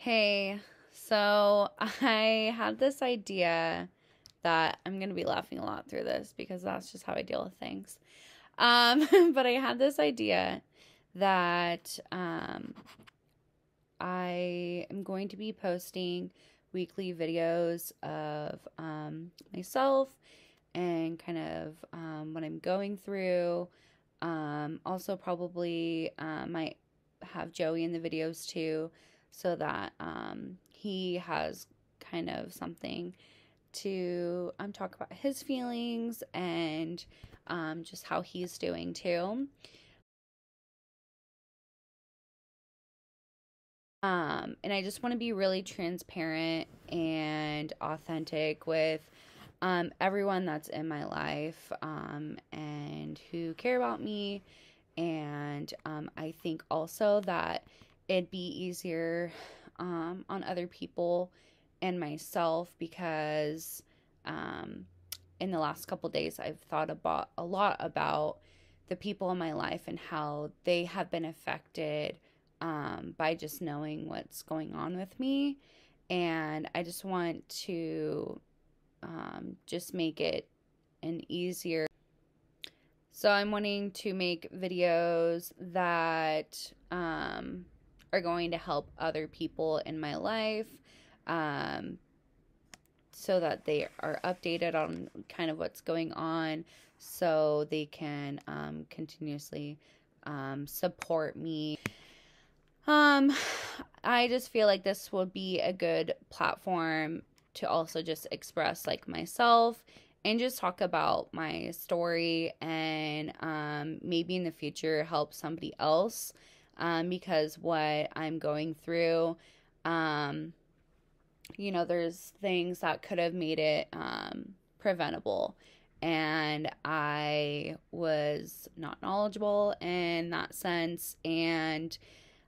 Hey, so I had this idea that I'm going to be laughing a lot through this because that's just how I deal with things. But I had this idea that I am going to be posting weekly videos of myself and kind of what I'm going through. Also, probably might have Joey in the videos too, so that he has kind of something to talk about his feelings and just how he's doing too. And I just want to be really transparent and authentic with everyone that's in my life and who care about me. And I think also that it'd be easier on other people and myself because in the last couple days I've thought about a lot about the people in my life and how they have been affected by just knowing what's going on with me. And I just want to just make it an easier. So I'm wanting to make videos that are going to help other people in my life um, so that they are updated on kind of what's going on so they can continuously support me. Um, I just feel like this would be a good platform to also just express like myself and just talk about my story and maybe in the future help somebody else because what I'm going through, um, there's things that could have made it preventable. And I was not knowledgeable in that sense. And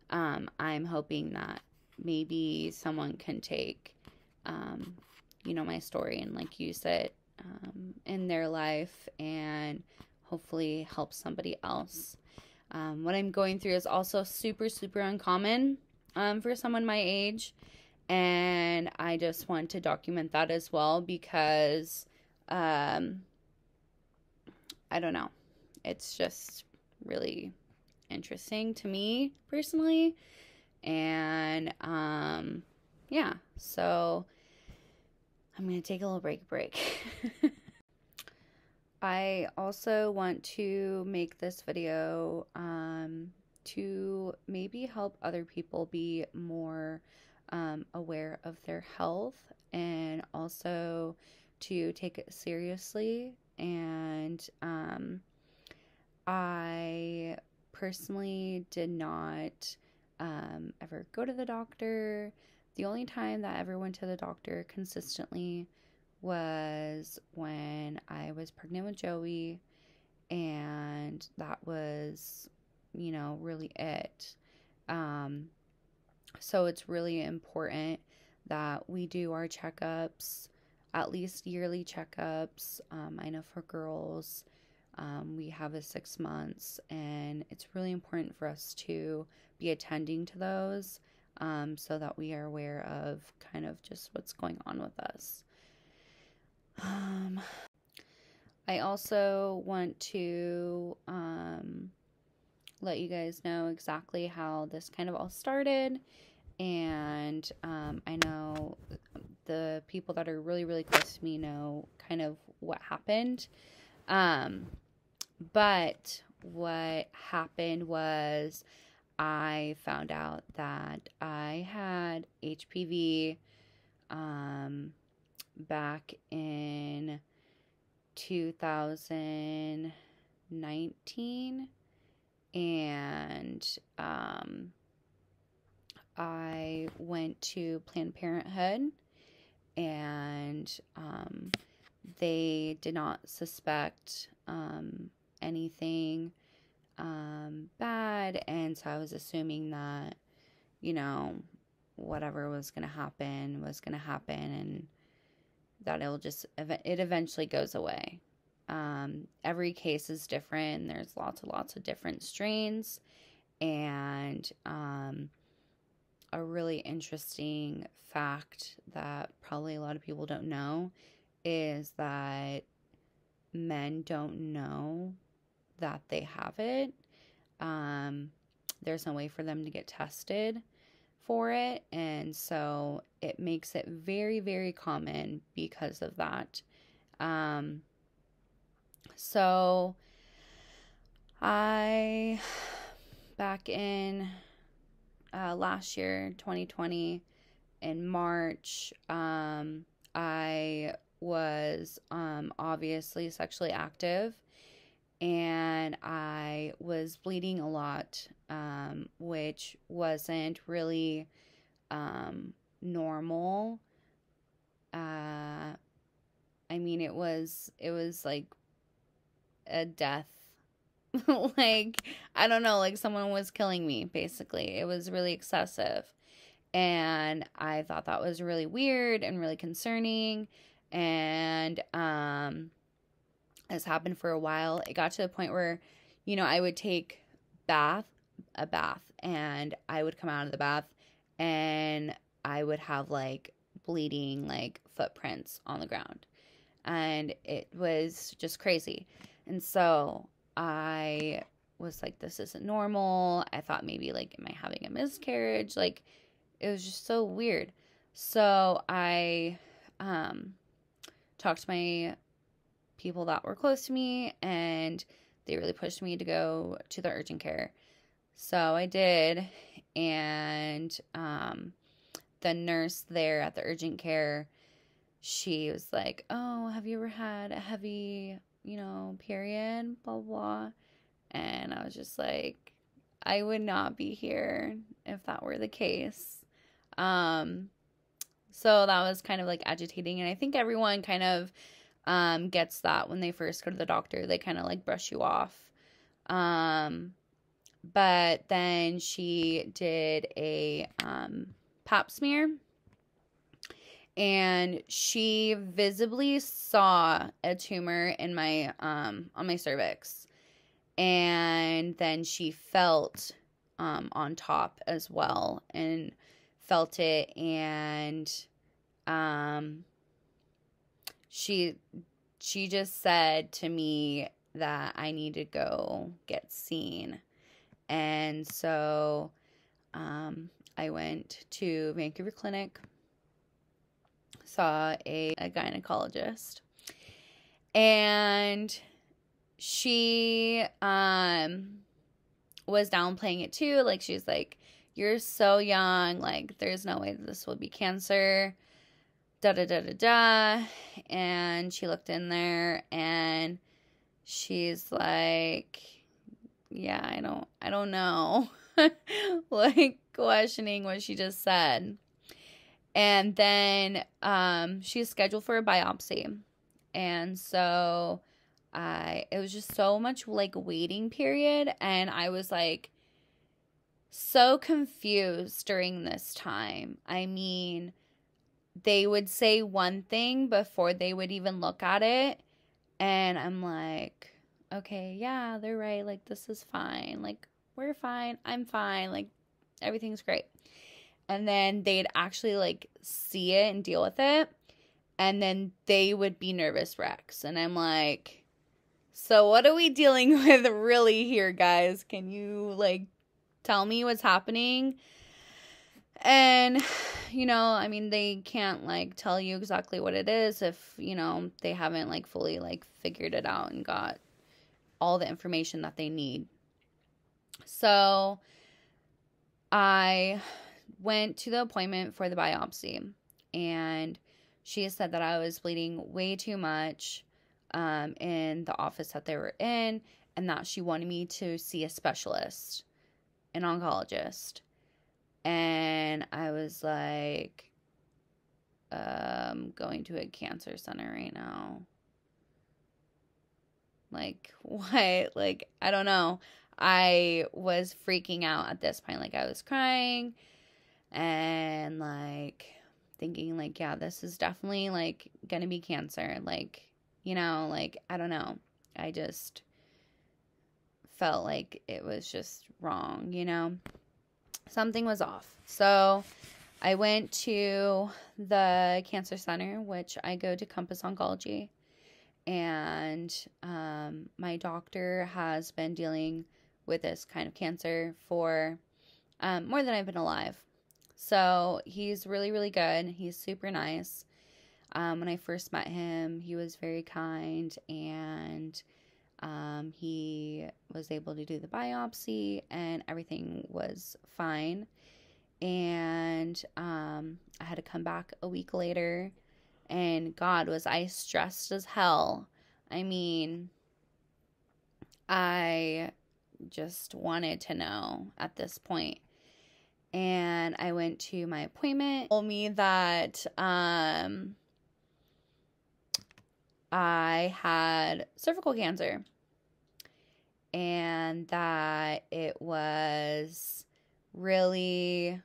I'm hoping that maybe someone can take, my story and like use it in their life and hopefully help somebody else. What I'm going through is also super, super uncommon for someone my age. And I just want to document that as well because I don't know. It's just really interesting to me personally. And yeah, so I'm going to take a little break. I also want to make this video to maybe help other people be more aware of their health and also to take it seriously. And I personally did not ever go to the doctor. The only time that I ever went to the doctor consistently was when I was pregnant with Joey, and that was, really it. So it's really important that we do our checkups, at least yearly checkups. I know for girls, we have a 6 months, and it's really important for us to be attending to those so that we are aware of kind of just what's going on with us. I also want to let you guys know exactly how this kind of all started. And I know the people that are really, really close to me know kind of what happened. But what happened was I found out that I had HPV back in 2019, and I went to Planned Parenthood, and they did not suspect anything bad, and so I was assuming that, whatever was going to happen, and that it eventually goes away. Every case is different. There's lots and lots of different strains, and a really interesting fact that probably a lot of people don't know is that men don't know that they have it. There's no way for them to get tested for it, and so it makes it very, very common because of that. So I, back in last year, 2020, in March, I was obviously sexually active, and I was bleeding a lot, which wasn't really normal. I mean, it was like a death. Like, I don't know, like someone was killing me, basically. It was really excessive. And I thought that was really weird and really concerning. And this happened for a while. It got to the point where, I would take a bath, and I would come out of the bath and I would have like bleeding, like footprints on the ground. And it was just crazy. And so I was like, this isn't normal. I thought maybe, like, am I having a miscarriage? Like, it was just so weird. So I talked to my people that were close to me, and they really pushed me to go to the urgent care. So I did, and the nurse there at the urgent care, she was like, oh, have you ever had a heavy, period, blah, blah. And I was just like, I would not be here if that were the case. So that was kind of like agitating. And I think everyone kind of gets that when they first go to the doctor. They kind of like brush you off. But then she did a pap smear, and she visibly saw a tumor in my on my cervix. And then she felt on top as well, and felt it, and she just said to me that I need to go get seen. And so I went to Vancouver Clinic, saw a gynecologist, and she was downplaying it too. Like, she's like, you're so young, like, there's no way that this will be cancer, da da da da da. And she looked in there, and she's like, yeah, I don't know. Like, questioning what she just said. And then she's scheduled for a biopsy. And so it was just so much like waiting period, and I was like so confused during this time. I mean, they would say one thing before they would even look at it, and I'm like, okay, yeah, they're right, like, this is fine, like, we're fine, I'm fine, like, everything's great. And then they'd actually like see it and deal with it, and then they would be nervous wrecks. And I'm like, so what are we dealing with really here, guys? Can you like tell me what's happening? And I mean, they can't like tell you exactly what it is if they haven't like fully like figured it out and got all the information that they need. So I went to the appointment for the biopsy, and she said that I was bleeding way too much in the office that they were in, and that she wanted me to see a specialist, an oncologist. And I was like, going to a cancer center right now. Like, what? Like, I don't know. I was freaking out at this point. Like, I was crying and like thinking like, yeah, this is definitely like gonna be cancer. Like, like, I don't know. I just felt like it was just wrong, something was off. So I went to the cancer center, which I go to Compass Oncology, and my doctor has been dealing with this kind of cancer for more than I've been alive. So he's really, really good. He's super nice. When I first met him, he was very kind, and he was able to do the biopsy, and everything was fine. And I had to come back a week later, and God, was I stressed as hell. I mean, I just wanted to know at this point. And I went to my appointment. Told me that I had cervical cancer, and that it was really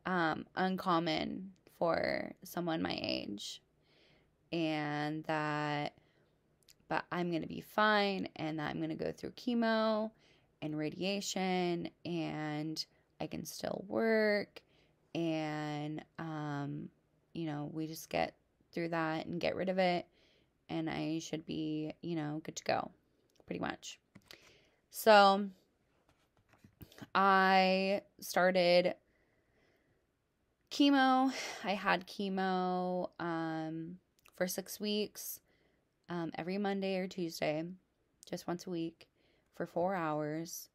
uncommon for someone my age, and that but I'm going to be fine, and that I'm going to go through chemo and radiation, and I can still work, and we just get through that and get rid of it, and I should be, good to go, pretty much. So I started chemo. I had chemo for 6 weeks, every Monday or Tuesday, just once a week for 4 hours.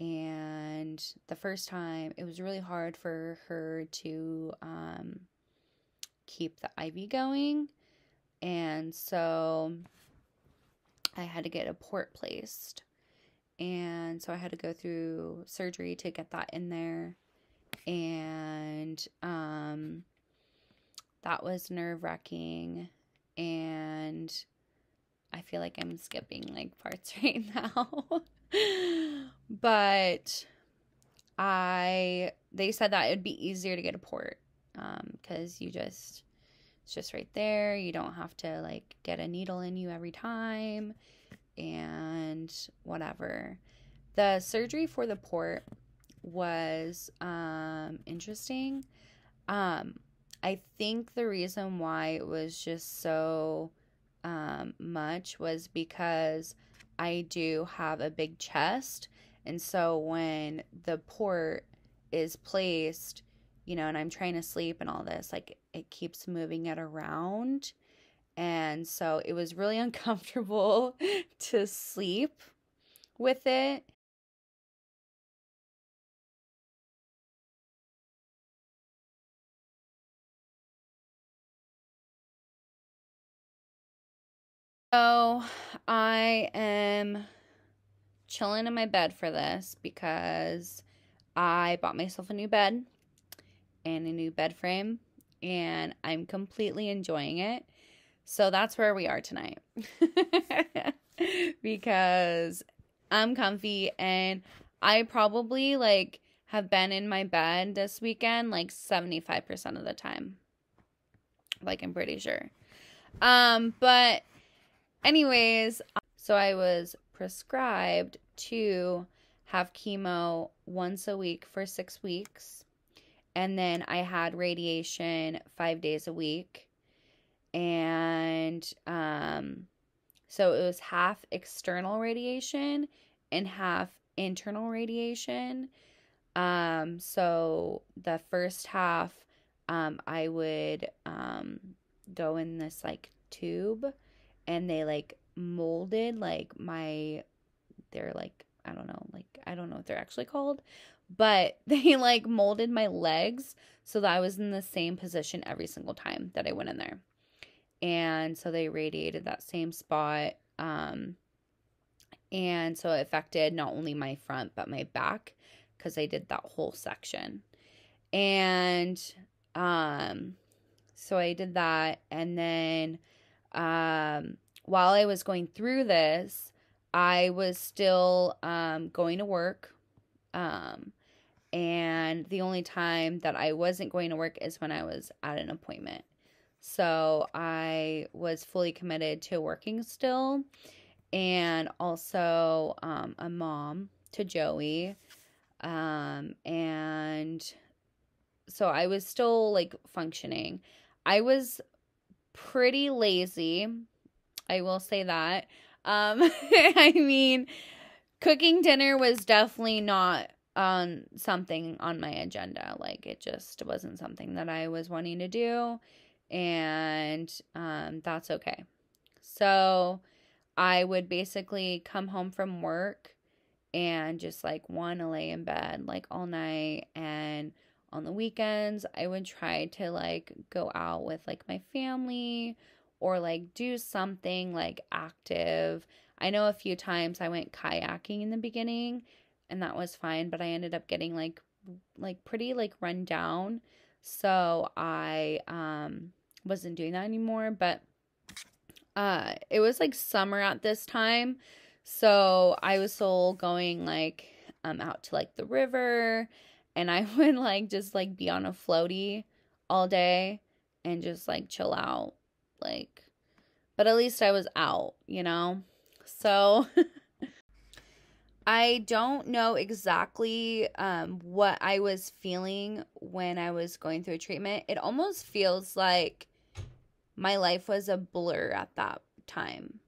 And the first time, it was really hard for her to keep the IV going. And so I had to get a port placed. And so I had to go through surgery to get that in there. And that was nerve-wracking. And I feel like I'm skipping like parts right now. But they said that it'd be easier to get a port, because it's just right there. You don't have to like get a needle in you every time and whatever. The surgery for the port was interesting. I think the reason why it was just so much was because I do have a big chest, and so when the port is placed, and I'm trying to sleep and all this, like it keeps moving it around, and so it was really uncomfortable to sleep with it. So I am chilling in my bed for this because I bought myself a new bed and a new bed frame, and I'm completely enjoying it. So that's where we are tonight. Because I'm comfy, and I probably like have been in my bed this weekend like 75% of the time. Like, I'm pretty sure. But anyways, so I was prescribed to have chemo once a week for 6 weeks. And then I had radiation 5 days a week. And so it was half external radiation and half internal radiation. So the first half, I would go in this like tube, and they like molded like they're like, I don't know what they're actually called, but they like molded my legs so that I was in the same position every single time that I went in there. And so they radiated that same spot. And so it affected not only my front, but my back, because I did that whole section. And so I did that. And then while I was going through this, I was still going to work. And the only time that I wasn't going to work is when I was at an appointment. So I was fully committed to working still, and also a mom to Joey. And so I was still like functioning. I was pretty lazy. I will say that. I mean, cooking dinner was definitely not something on my agenda. Like, it just wasn't something that I was wanting to do, and that's okay. So I would basically come home from work and just like want to lay in bed like all night, and on the weekends I would try to like go out with like my family or like do something like active. I know a few times I went kayaking in the beginning and that was fine, but I ended up getting like pretty like run down. So I wasn't doing that anymore, but it was like summer at this time. So I was still going like out to like the river, and I would like just like be on a floaty all day and just like chill out. Like, but at least I was out, you know? So I don't know exactly what I was feeling when I was going through treatment. It almost feels like my life was a blur at that time.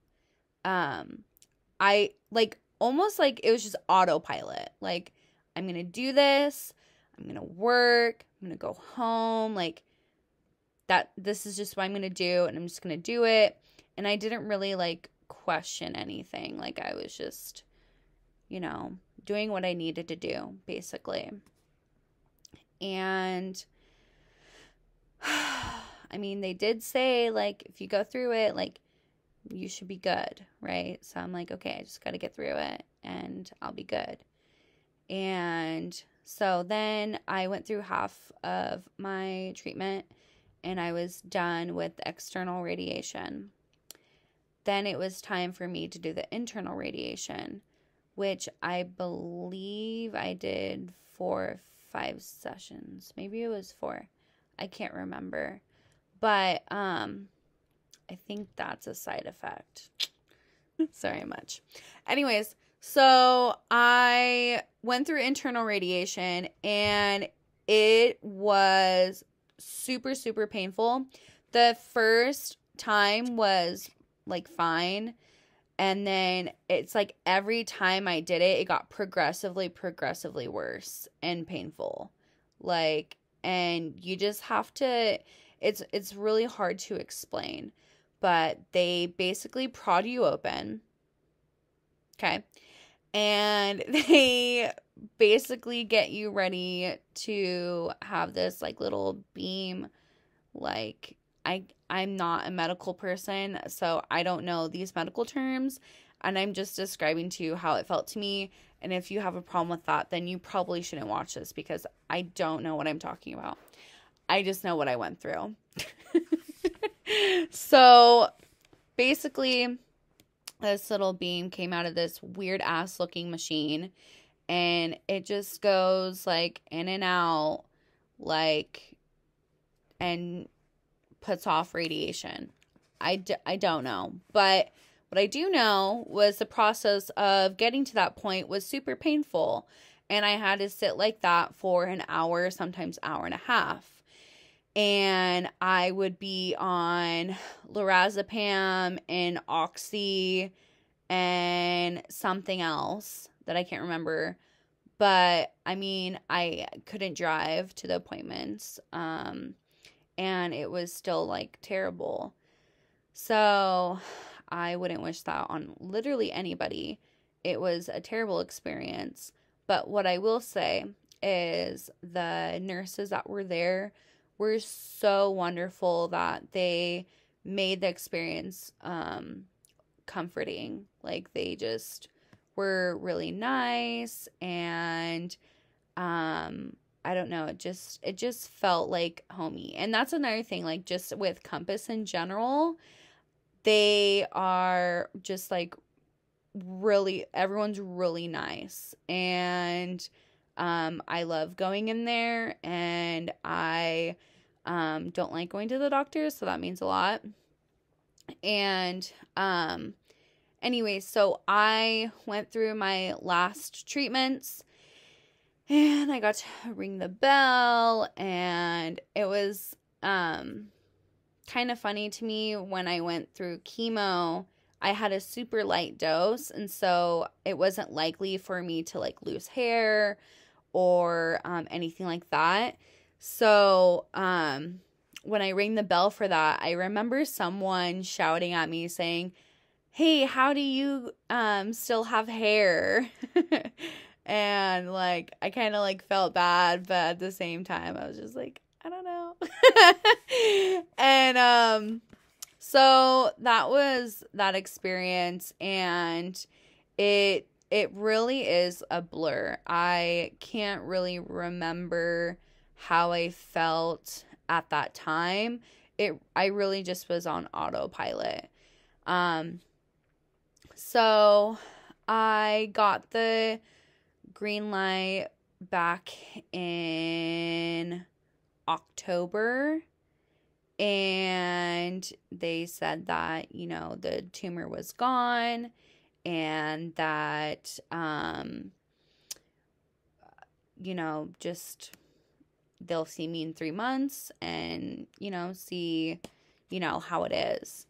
I like almost like it was just autopilot. Like, I'm going to do this. I'm going to work. I'm going to go home. Like, that this is just what I'm going to do, and I'm just going to do it. And I didn't really like question anything. Like, I was just, you know, doing what I needed to do, basically. And I mean, they did say, like, if you go through it, like, you should be good, right? So I'm like, okay, I just got to get through it and I'll be good. And so then I went through half of my treatment and I was done with the external radiation. Then it was time for me to do the internal radiation, which I believe I did 4 or 5 sessions. Maybe it was 4. I can't remember. But I think that's a side effect. Sorry much. Anyways, so I went through internal radiation and it was super, super painful. The first time was like fine. And then it's like every time I did it, it got progressively worse and painful. Like, and you just have to, it's really hard to explain. But they basically prod you open. Okay. And they basically get you ready to have this like little beam. Like, I'm not a medical person, so I don't know these medical terms, and I'm just describing to you how it felt to me. And if you have a problem with that, then you probably shouldn't watch this, because I don't know what I'm talking about. I just know what I went through. So basically, this little beam came out of this weird ass looking machine, and it just goes like in and out, like, and puts off radiation. I don't know. But what I do know was the process of getting to that point was super painful. And I had to sit like that for an hour, sometimes hour and a half. And I would be on lorazepam and oxy and something else that I can't remember. But I mean, I couldn't drive to the appointments. And it was still like terrible. So I wouldn't wish that on literally anybody. It was a terrible experience. But what I will say is the nurses that were there were so wonderful that they made the experience comforting. Like, they just were really nice, and I don't know, it just felt like homey. And that's another thing, like, just with Compass in general, they are just like really, everyone's really nice. And I love going in there, and I don't like going to the doctor, so that means a lot. And anyway, so I went through my last treatments, And I got to ring the bell, and it was kind of funny to me when I went through chemo. I had a super light dose, and so it wasn't likely for me to like lose hair or anything like that. So when I rang the bell for that, I remember someone shouting at me saying, "Hey, how do you still have hair?" And like I kind of like felt bad, but at the same time I was just like, I don't know. And so that was that experience, and it really is a blur. I can't really remember how I felt at that time. I really just was on autopilot. So I got the green light back in October, and they said that, you know, the tumor was gone, and that, you know, just they'll see me in 3 months and, you know, see, you know, how it is.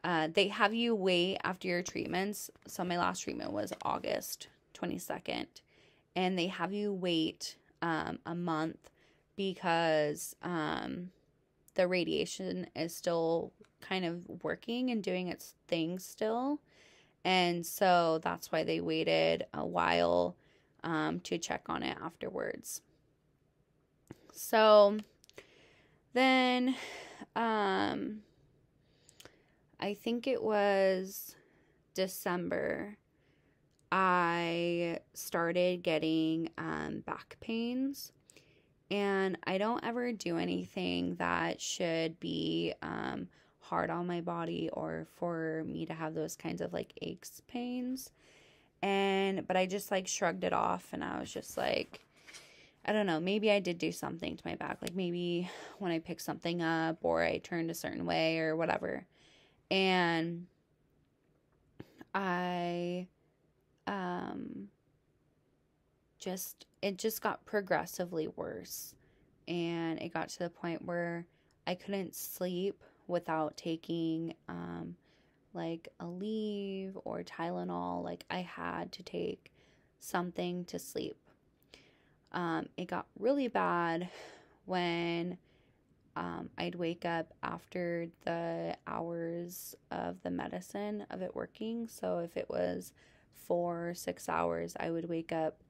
They have you wait after your treatments. So my last treatment was August 22nd. And they have you wait a month because the radiation is still kind of working and doing its thing still. And so that's why they waited a while to check on it afterwards. So then I think it was December, I started getting back pains. And I don't ever do anything that should be hard on my body or for me to have those kinds of like aches, pains. But I just like shrugged it off, and I was just like, I don't know, maybe I did do something to my back. Like maybe when I picked something up or I turned a certain way or whatever. And I it just got progressively worse, and it got to the point where I couldn't sleep without taking like a leave or Tylenol. Like I had to take something to sleep. It got really bad when I'd wake up after the hours of the medicine of it working. So if it was 4 or 6 hours, I would wake up,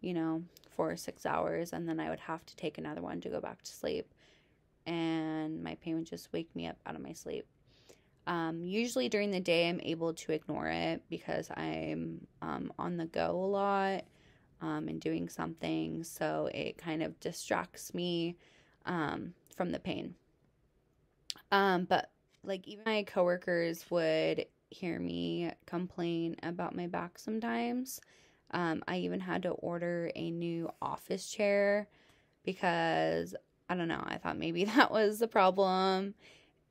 you know, 4 or 6 hours, and then I would have to take another one to go back to sleep. And my pain would just wake me up out of my sleep. Usually during the day, I'm able to ignore it because I'm on the go a lot and doing something. So it kind of distracts me from the pain. But like even my coworkers would hear me complain about my back sometimes. I even had to order a new office chair because I don't know, I thought maybe that was the problem.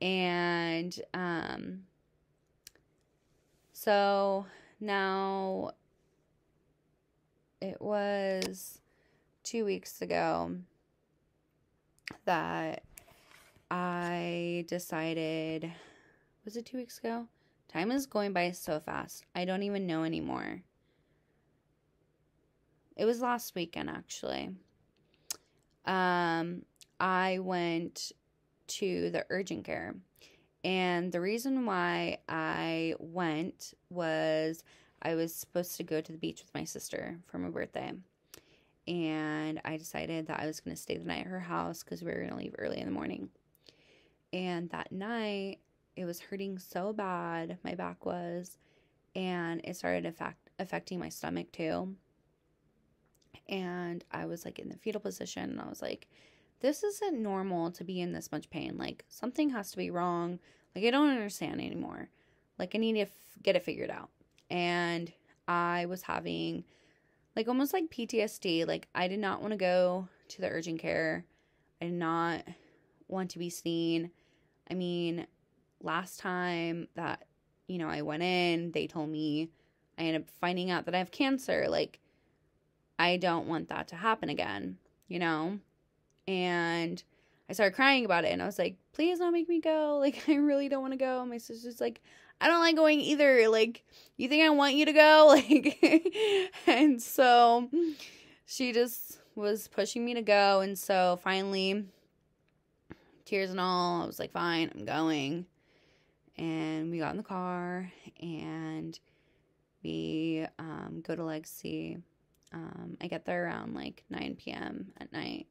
And so now it was 2 weeks ago that I decided, was it 2 weeks ago? Time is going by so fast. I don't even know anymore. It was last weekend, actually. I went to the urgent care. And the reason why I went was I was supposed to go to the beach with my sister for my birthday. And I decided that I was going to stay the night at her house because we were going to leave early in the morning. And that night, it was hurting so bad, my back was, and it started affecting my stomach too. And I was like in the fetal position, and I was like, this isn't normal to be in this much pain. Like, something has to be wrong. Like, I don't understand anymore. Like, I need to get it figured out. And I was having, like, almost like PTSD. Like, I did not want to go to the urgent care. I did not want to be seen. I mean, last time that, you know, I went in, they told me I ended up finding out that I have cancer. Like, I don't want that to happen again, you know? And I started crying about it, and I was like, please don't make me go. Like, I really don't want to go. My sister's like, I don't like going either. Like, you think I want you to go? Like, and so she just was pushing me to go. And so finally, tears and all, I was like, fine, I'm going. And we got in the car, and we go to Legacy. I get there around like 9 p.m. at night.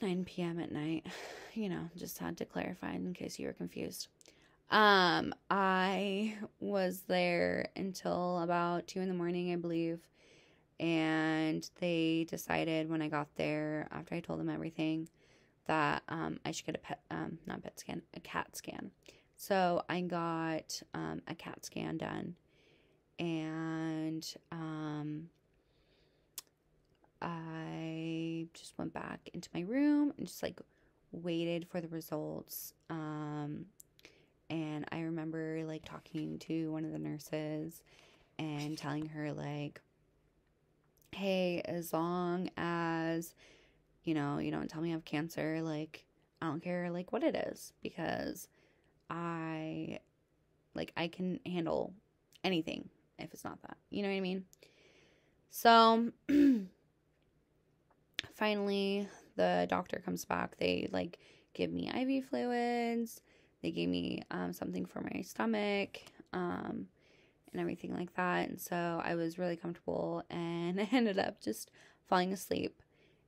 9 p.m. at night. You know, just had to clarify in case you were confused. I was there until about 2 in the morning, I believe. And they decided when I got there, after I told them everything, that I should get a CAT scan. So I got a CAT scan done. And I just went back into my room and just like waited for the results. And I remember like talking to one of the nurses and telling her like, hey, as long as, you know, you don't tell me I have cancer, like, I don't care like what it is, because I can handle anything if it's not that, you know what I mean? So finally the doctor comes back. They like give me IV fluids. They gave me something for my stomach and everything like that. And so I was really comfortable, and I ended up just falling asleep.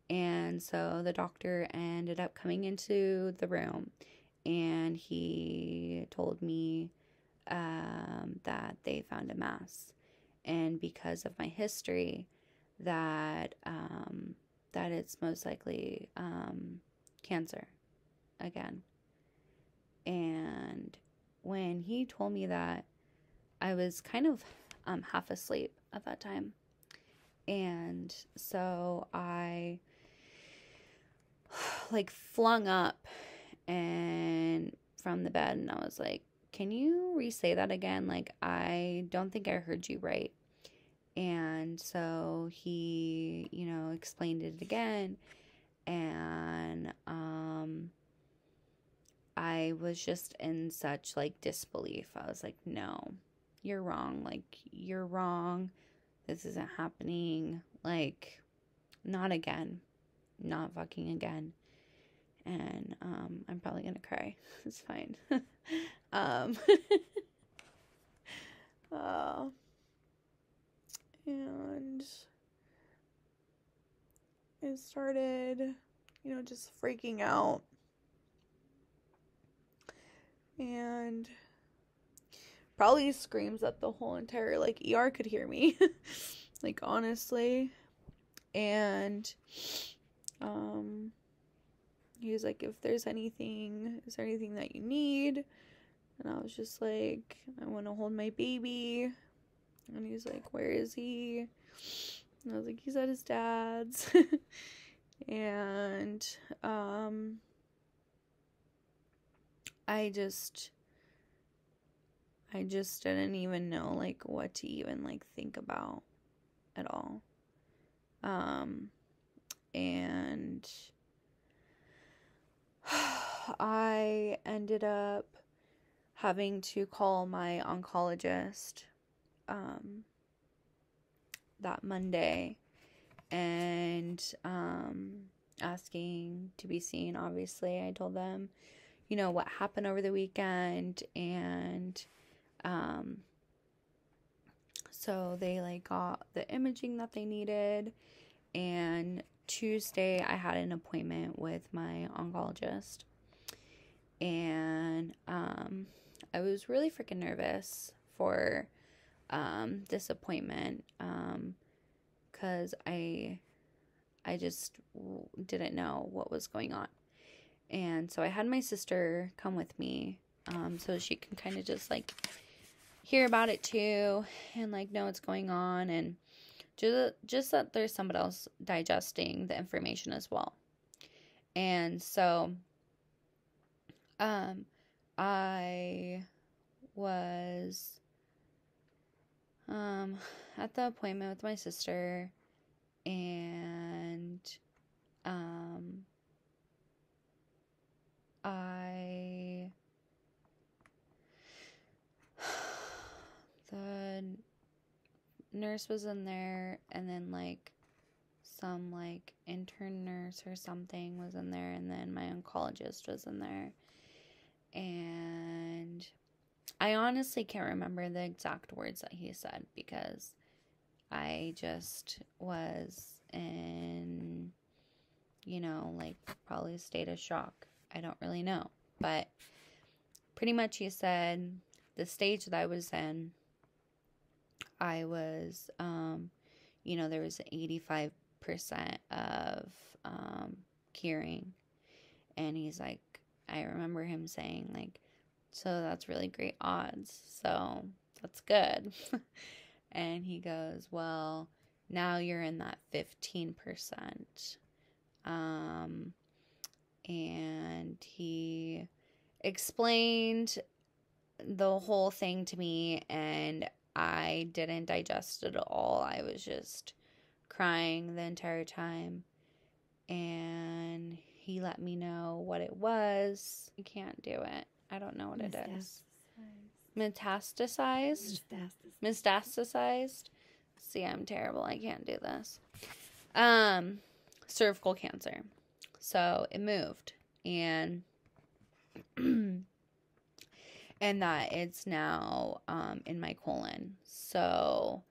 And so the doctor ended up coming into the room, and he told me that they found a mass, and because of my history, that it's most likely cancer again. And when he told me that, I was kind of half asleep at that time. And so I like flung up and from the bed, and I was like, can you re-say that again? Like, I don't think I heard you right. And so he, you know, explained it again. And I was just in such like disbelief. I was like, no, you're wrong. Like, you're wrong. This isn't happening. Like, not again. Not fucking again. And I'm probably gonna cry. It's fine. And I started, you know, just freaking out. And probably screams that the whole entire, like, ER could hear me. Like, honestly. And, he was like, is there anything that you need? And I was just like, I want to hold my baby. And he was like, where is he? And I was like, he's at his dad's. And, I just didn't even know, like, what to even, like, think about at all. And I ended up having to call my oncologist, that Monday, and, asking to be seen. Obviously, I told them, you know, what happened over the weekend, and, so they, like, got the imaging that they needed, and Tuesday I had an appointment with my oncologist, and, I was really freaking nervous for, this appointment, because I just didn't know what was going on. And so I had my sister come with me, so she can kind of just, like, hear about it too, and, like, know what's going on, and just that there's somebody else digesting the information as well. And so, I was, at the appointment with my sister, And the nurse was in there, and then like some like intern nurse or something was in there, and then my oncologist was in there. And I honestly can't remember the exact words that he said, because I just was in, like probably a state of shock. I don't really know. But pretty much he said the stage that I was in, I was, there was 85% of curing. And he's like, I remember him saying, like, so that's really great odds. So that's good. And he goes, well, now you're in that 15%. And he explained the whole thing to me, and I didn't digest it at all. I was just crying the entire time. And he let me know what it was. I can't do it. I don't know what it is. Metastasized. See, I'm terrible. I can't do this. Cervical cancer. So it moved, and that it's now in my colon. So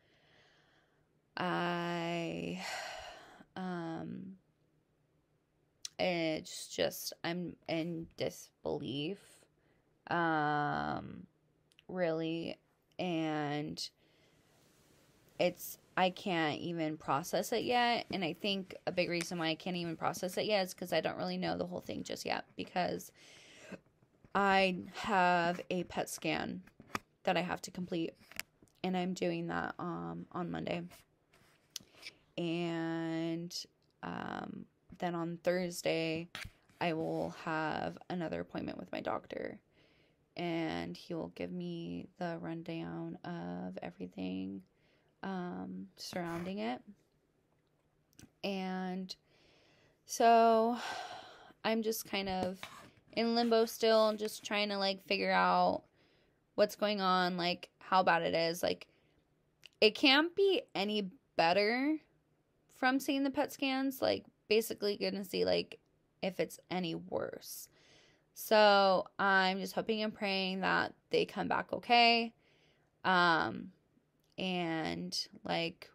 it's just, I'm in disbelief, really, and I can't even process it yet. And I think a big reason why I can't even process it yet is because I don't really know the whole thing just yet, because I have a PET scan that I have to complete, and I'm doing that on Monday. And then on Thursday, I will have another appointment with my doctor, and he will give me the rundown of everything surrounding it. And so I'm just kind of in limbo still, just trying to like figure out what's going on, like how bad it is. Like, it can't be any better from seeing the PET scans. Like, basically gonna see like if it's any worse. So I'm just hoping and praying that they come back okay. And like,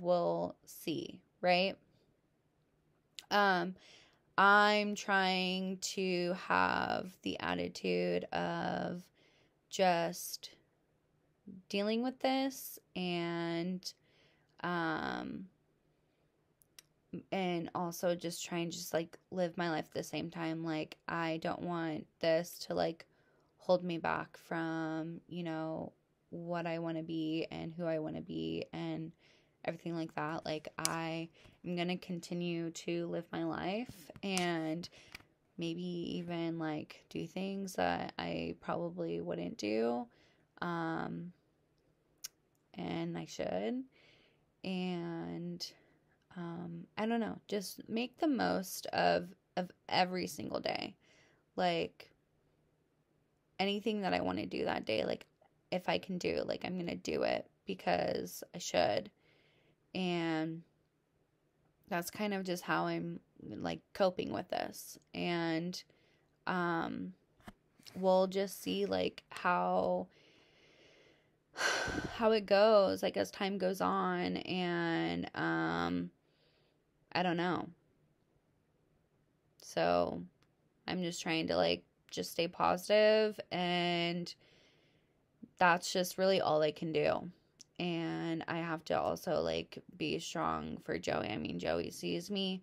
we'll see, right? I'm trying to have the attitude of just dealing with this, and also just trying to just like live my life at the same time. Like, I don't want this to like hold me back from, what I want to be and who I want to be and everything like that. Like, I am going to continue to live my life, and maybe even like do things that I probably wouldn't do. And I should. And I don't know, just make the most of every single day. Like, anything that I want to do that day, like if I can do, like I'm going to do it because I should. And that's kind of just how I'm like coping with this. And we'll just see like how it goes, like as time goes on. And I don't know. So I'm just trying to like just stay positive, and that's just really all I can do. And I have to also like be strong for Joey. I mean, Joey sees me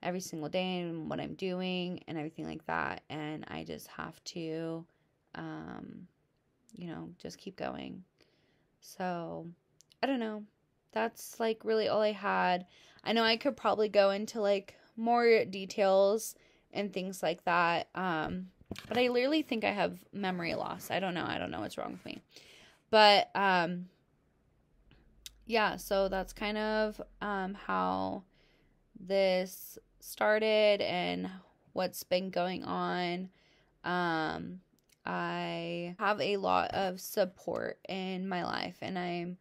every single day and what I'm doing and everything like that, and I just have to just keep going. So I don't know, that's like really all I had. I know I could probably go into like more details and things like that, but I literally think I have memory loss. I don't know what's wrong with me. But yeah, so that's kind of how this started and what's been going on. I have a lot of support in my life, and I'm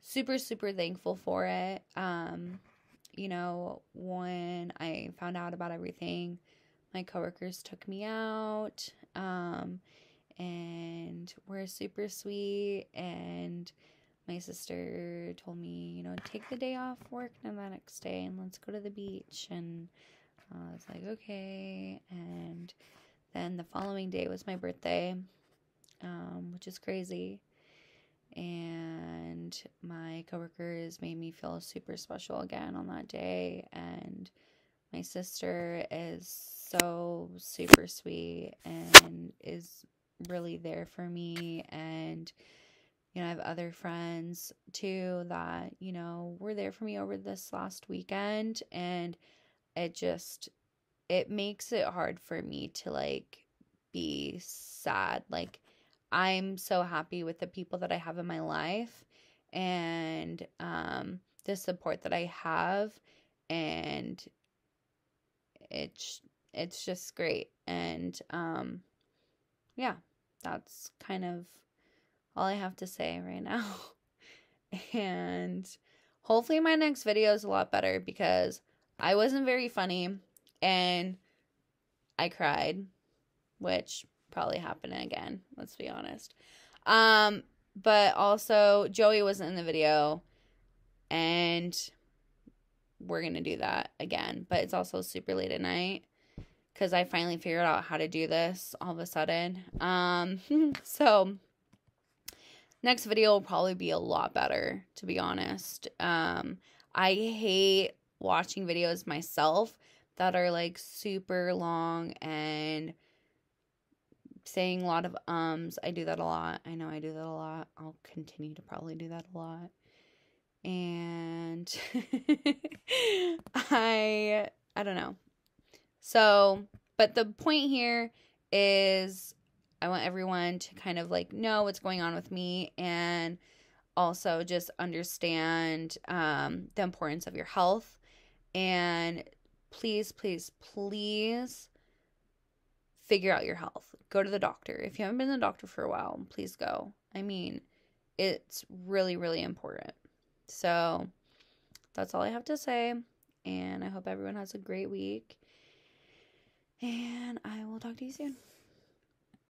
super, super thankful for it. When I found out about everything, my coworkers took me out, and were super sweet. And my sister told me, take the day off work the next day and let's go to the beach. And I was like, okay. And then the following day was my birthday, which is crazy. And my coworkers made me feel super special again on that day. And my sister is so super sweet and is really there for me. And I have other friends too that, were there for me over this last weekend. And it makes it hard for me to like be sad. Like, I'm so happy with the people that I have in my life, and the support that I have, and it's just great. And yeah, that's kind of all I have to say right now. And hopefully my next video is a lot better, because I wasn't very funny and I cried, which probably happened again, let's be honest. But also Joey wasn't in the video, and we're gonna do that again. But it's also super late at night because I finally figured out how to do this all of a sudden. So next video will probably be a lot better, to be honest. I hate watching videos myself that are like super long and saying a lot of ums. I do that a lot. I know I do that a lot. I'll continue to probably do that a lot. And I don't know. So, but the point here is I want everyone to kind of like know what's going on with me, and also just understand the importance of your health. And please, please, please figure out your health. Go to the doctor. If you haven't been to the doctor for a while, please go. I mean, it's really, really important. So that's all I have to say. And I hope everyone has a great week. And I will talk to you soon.